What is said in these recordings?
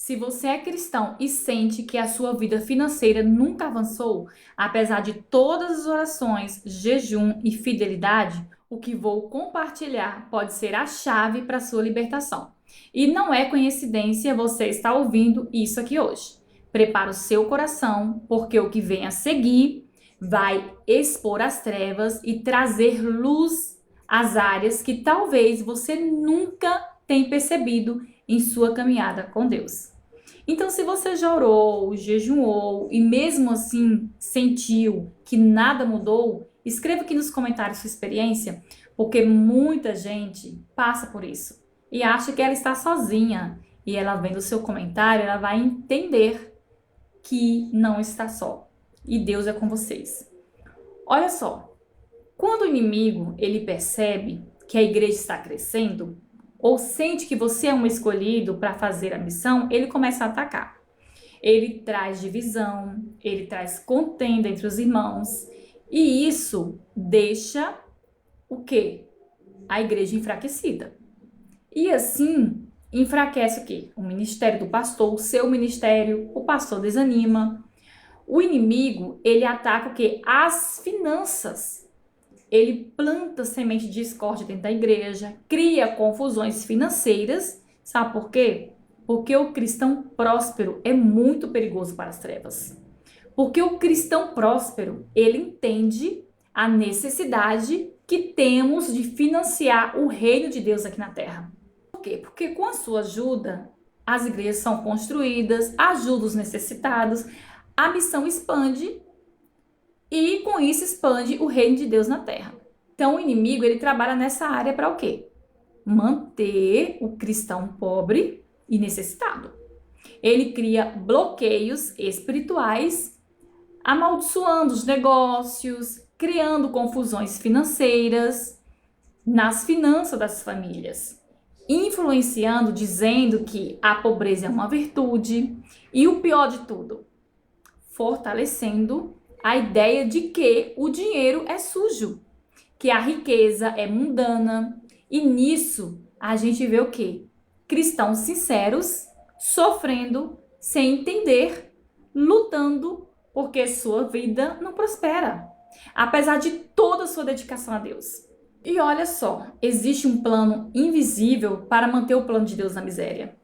Se você é cristão e sente que a sua vida financeira nunca avançou, apesar de todas as orações, jejum e fidelidade, o que vou compartilhar pode ser a chave para a sua libertação. E não é coincidência você estar ouvindo isso aqui hoje. Prepara o seu coração, porque o que vem a seguir vai expor as trevas e trazer luz às áreas que talvez você nunca tenha percebido em sua caminhada com Deus. Então, se você já orou, jejuou e mesmo assim sentiu que nada mudou, escreva aqui nos comentários sua experiência, porque muita gente passa por isso e acha que ela está sozinha. E ela vendo o seu comentário, ela vai entender que não está só. E Deus é com vocês. Olha só, quando o inimigo ele percebe que a igreja está crescendo, ou sente que você é um escolhido para fazer a missão, ele começa a atacar. Ele traz divisão, ele traz contenda entre os irmãos, e isso deixa o quê? A igreja enfraquecida. E assim, enfraquece o quê? O ministério do pastor, o seu ministério, o pastor desanima. O inimigo, ele ataca o quê? As finanças. Ele planta semente de discórdia dentro da igreja, cria confusões financeiras. Sabe por quê? Porque o cristão próspero é muito perigoso para as trevas. Porque o cristão próspero, ele entende a necessidade que temos de financiar o reino de Deus aqui na terra. Por quê? Porque com a sua ajuda, as igrejas são construídas, ajuda os necessitados, a missão expande e com isso expande o reino de Deus na terra. Então o inimigo ele trabalha nessa área para o quê? Manter o cristão pobre e necessitado. Ele cria bloqueios espirituais, amaldiçoando os negócios, criando confusões financeiras nas finanças das famílias, influenciando, dizendo que a pobreza é uma virtude e o pior de tudo, fortalecendo a ideia de que o dinheiro é sujo, que a riqueza é mundana. E nisso a gente vê o quê? Cristãos sinceros sofrendo sem entender, lutando porque sua vida não prospera, apesar de toda a sua dedicação a Deus. E olha só, existe um plano invisível para manter o plano de Deus na miséria.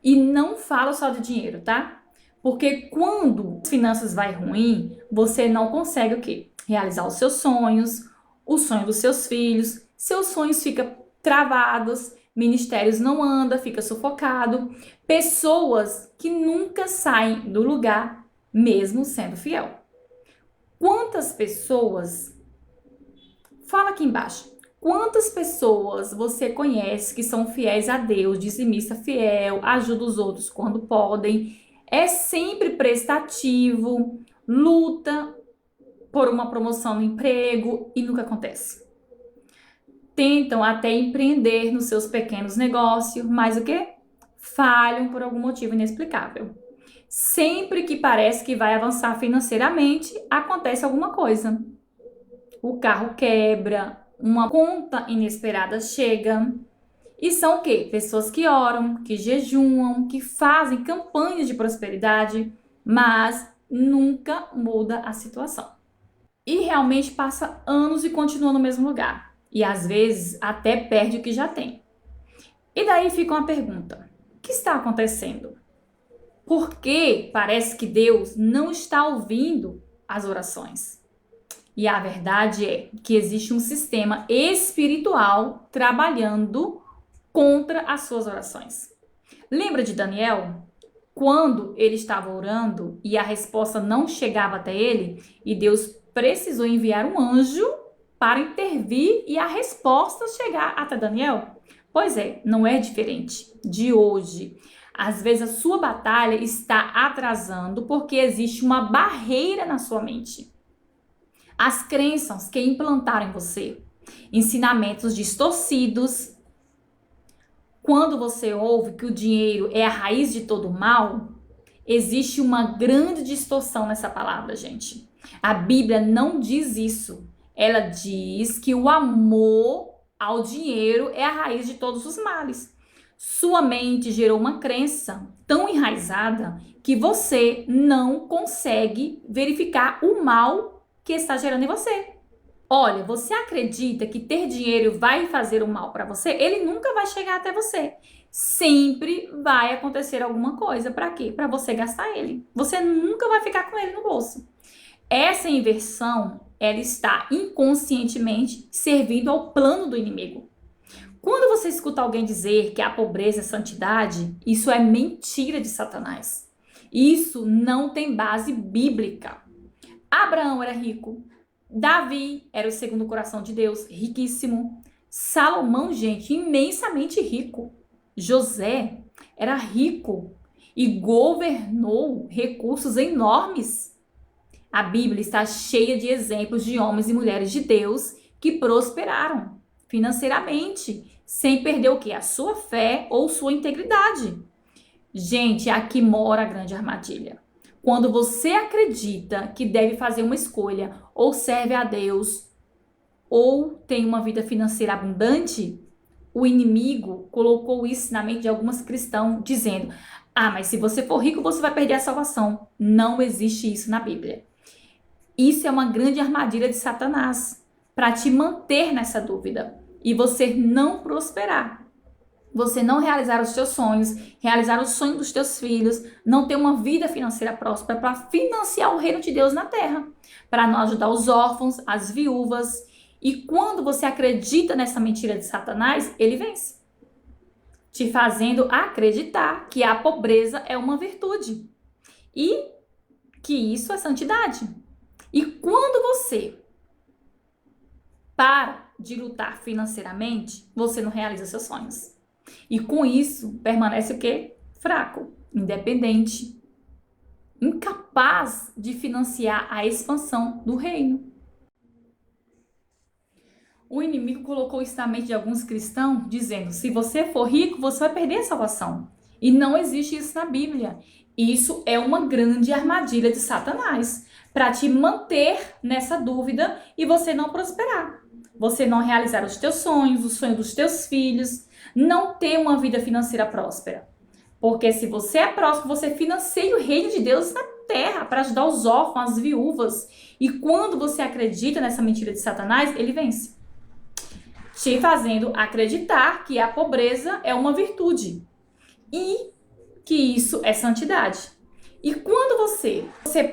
E não falo só de dinheiro, tá? Porque quando as finanças vai ruim, você não consegue o quê? Realizar os seus sonhos, o sonho dos seus filhos, seus sonhos ficam travados, ministérios não andam, fica sufocado, pessoas que nunca saem do lugar, mesmo sendo fiel. Quantas pessoas, fala aqui embaixo, quantas pessoas você conhece que são fiéis a Deus, dizimista fiel, ajuda os outros quando podem, é sempre prestativo, luta por uma promoção no emprego e nunca acontece. Tentam até empreender nos seus pequenos negócios, mas o quê? Falham por algum motivo inexplicável. Sempre que parece que vai avançar financeiramente, acontece alguma coisa. O carro quebra, uma conta inesperada chega. E são o quê? Pessoas que oram, que jejuam, que fazem campanhas de prosperidade, mas nunca muda a situação. E realmente passa anos e continua no mesmo lugar. E às vezes até perde o que já tem. E daí fica uma pergunta: o que está acontecendo? Por que parece que Deus não está ouvindo as orações? E a verdade é que existe um sistema espiritual trabalhando contra as suas orações. Lembra de Daniel? Quando ele estava orando e a resposta não chegava até ele, e Deus precisou enviar um anjo para intervir e a resposta chegar até Daniel? Pois é, não é diferente de hoje. Às vezes a sua batalha está atrasando porque existe uma barreira na sua mente. As crenças que implantaram em você, ensinamentos distorcidos. Quando você ouve que o dinheiro é a raiz de todo mal, existe uma grande distorção nessa palavra, gente. A Bíblia não diz isso. Ela diz que o amor ao dinheiro é a raiz de todos os males. Sua mente gerou uma crença tão enraizada que você não consegue verificar o mal que está gerando em você. Olha, você acredita que ter dinheiro vai fazer o mal para você? Ele nunca vai chegar até você. Sempre vai acontecer alguma coisa. Para quê? Para você gastar ele. Você nunca vai ficar com ele no bolso. Essa inversão, ela está inconscientemente servindo ao plano do inimigo. Quando você escuta alguém dizer que a pobreza é santidade, isso é mentira de Satanás. Isso não tem base bíblica. Abraão era rico. Davi era o segundo coração de Deus, riquíssimo. Salomão, gente, imensamente rico. José era rico e governou recursos enormes. A Bíblia está cheia de exemplos de homens e mulheres de Deus que prosperaram financeiramente, sem perder o quê? A sua fé ou sua integridade. Gente, aqui mora a grande armadilha. Quando você acredita que deve fazer uma escolha, ou serve a Deus, ou tem uma vida financeira abundante, o inimigo colocou isso na mente de alguns cristãos, dizendo: ah, mas se você for rico, você vai perder a salvação. Não existe isso na Bíblia. Isso é uma grande armadilha de Satanás, para te manter nessa dúvida e você não prosperar. Você não realizar os seus sonhos, realizar os sonhos dos teus filhos, não ter uma vida financeira próspera para financiar o reino de Deus na terra, para não ajudar os órfãos, as viúvas. E quando você acredita nessa mentira de Satanás, ele vence, te fazendo acreditar que a pobreza é uma virtude e que isso é santidade. E quando você para de lutar financeiramente, você não realiza seus sonhos. E com isso, permanece o quê? Fraco, independente, incapaz de financiar a expansão do reino. O inimigo colocou isso na mente de alguns cristãos, dizendo: se você for rico, você vai perder a salvação. E não existe isso na Bíblia. Isso é uma grande armadilha de Satanás, para te manter nessa dúvida e você não prosperar. Você não realizar os teus sonhos, os sonhos dos teus filhos, não ter uma vida financeira próspera. Porque se você é próspero, você financia o reino de Deus na terra para ajudar os órfãos, as viúvas. E quando você acredita nessa mentira de Satanás, ele vence, te fazendo acreditar que a pobreza é uma virtude e que isso é santidade. E quando você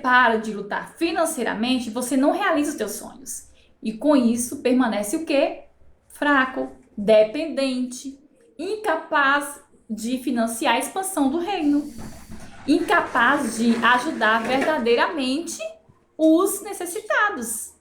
para de lutar financeiramente, você não realiza os teus sonhos. E com isso permanece o quê? Fraco, dependente, incapaz de financiar a expansão do reino, incapaz de ajudar verdadeiramente os necessitados,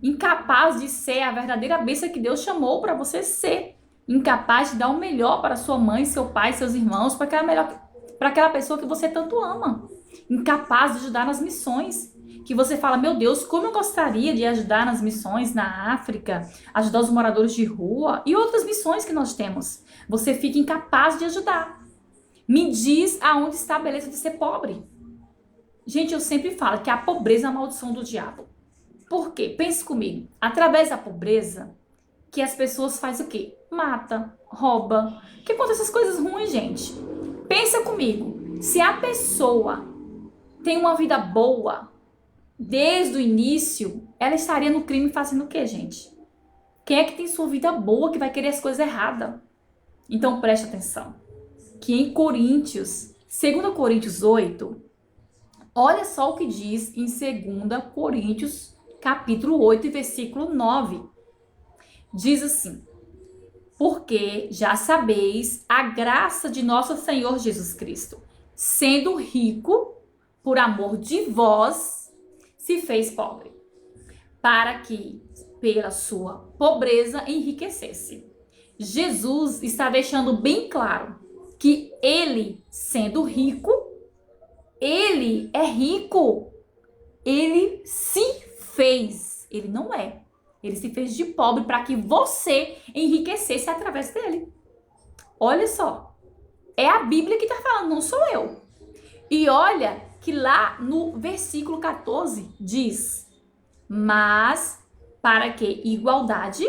incapaz de ser a verdadeira bênção que Deus chamou para você ser, incapaz de dar o melhor para sua mãe, seu pai, seus irmãos, para aquela pessoa que você tanto ama, incapaz de ajudar nas missões, que você fala: meu Deus, como eu gostaria de ajudar nas missões na África, ajudar os moradores de rua e outras missões que nós temos. Você fica incapaz de ajudar. Me diz aonde está a beleza de ser pobre. Gente, eu sempre falo que a pobreza é a maldição do diabo. Por quê? Pense comigo. Através da pobreza, que as pessoas fazem o quê? Mata, rouba. Que acontece essas coisas ruins, gente. Pensa comigo. Se a pessoa tem uma vida boa, desde o início, ela estaria no crime fazendo o quê, gente? Quem é que tem sua vida boa que vai querer as coisas erradas? Então preste atenção. Que em Coríntios, 2 Coríntios 8, olha só o que diz em 2 Coríntios, capítulo 8, versículo 9. Diz assim: porque já sabeis a graça de nosso Senhor Jesus Cristo, sendo rico, por amor de vós, se fez pobre, para que, pela sua pobreza, enriquecesse. Jesus está deixando bem claro que ele, sendo rico, ele é rico. Ele se fez, ele não é. Ele se fez de pobre para que você enriquecesse através dele. Olha só, é a Bíblia que está falando, não sou eu. E olha que lá no versículo 14 diz: mas para que igualdade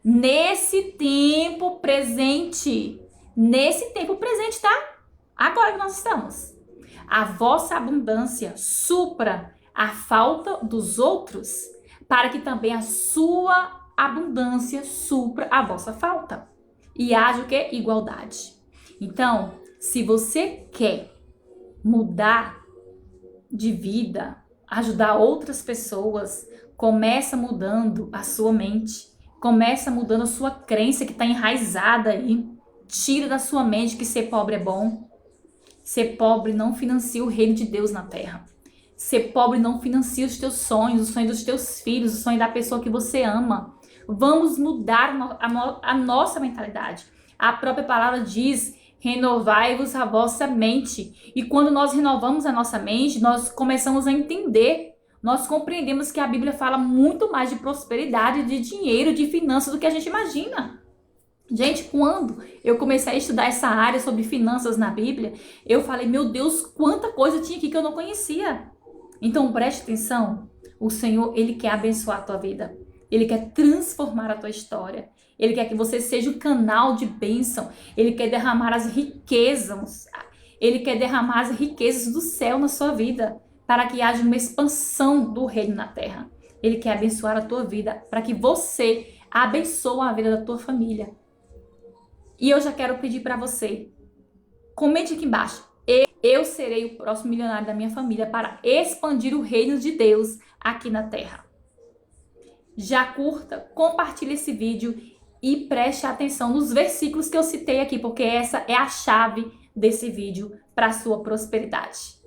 nesse tempo presente nesse tempo presente, tá? Agora que nós estamos. A vossa abundância supra a falta dos outros, para que também a sua abundância supra a vossa falta. E haja o quê? Igualdade. Então, se você quer mudar de vida, ajudar outras pessoas, começa mudando a sua mente, começa mudando a sua crença que está enraizada aí. Tira da sua mente que ser pobre é bom. Ser pobre não financia o reino de Deus na terra. Ser pobre não financia os teus sonhos, os sonhos dos teus filhos, o sonho da pessoa que você ama. Vamos mudar a nossa mentalidade. A própria palavra diz: renovai-vos a vossa mente. E quando nós renovamos a nossa mente, nós começamos a entender, nós compreendemos que a Bíblia fala muito mais de prosperidade, de dinheiro, de finanças do que a gente imagina. Gente, quando eu comecei a estudar essa área sobre finanças na Bíblia, eu falei, meu Deus, quanta coisa tinha aqui que eu não conhecia. Então preste atenção, o Senhor, Ele quer abençoar a tua vida. Ele quer transformar a tua história. Ele quer que você seja o canal de bênção. Ele quer derramar as riquezas. Ele quer derramar as riquezas do céu na sua vida, para que haja uma expansão do reino na terra. Ele quer abençoar a tua vida, para que você abençoe a vida da tua família. E eu já quero pedir para você, comente aqui embaixo, eu serei o próximo milionário da minha família para expandir o reino de Deus aqui na terra. Já curta, compartilhe esse vídeo e preste atenção nos versículos que eu citei aqui, porque essa é a chave desse vídeo para a sua prosperidade.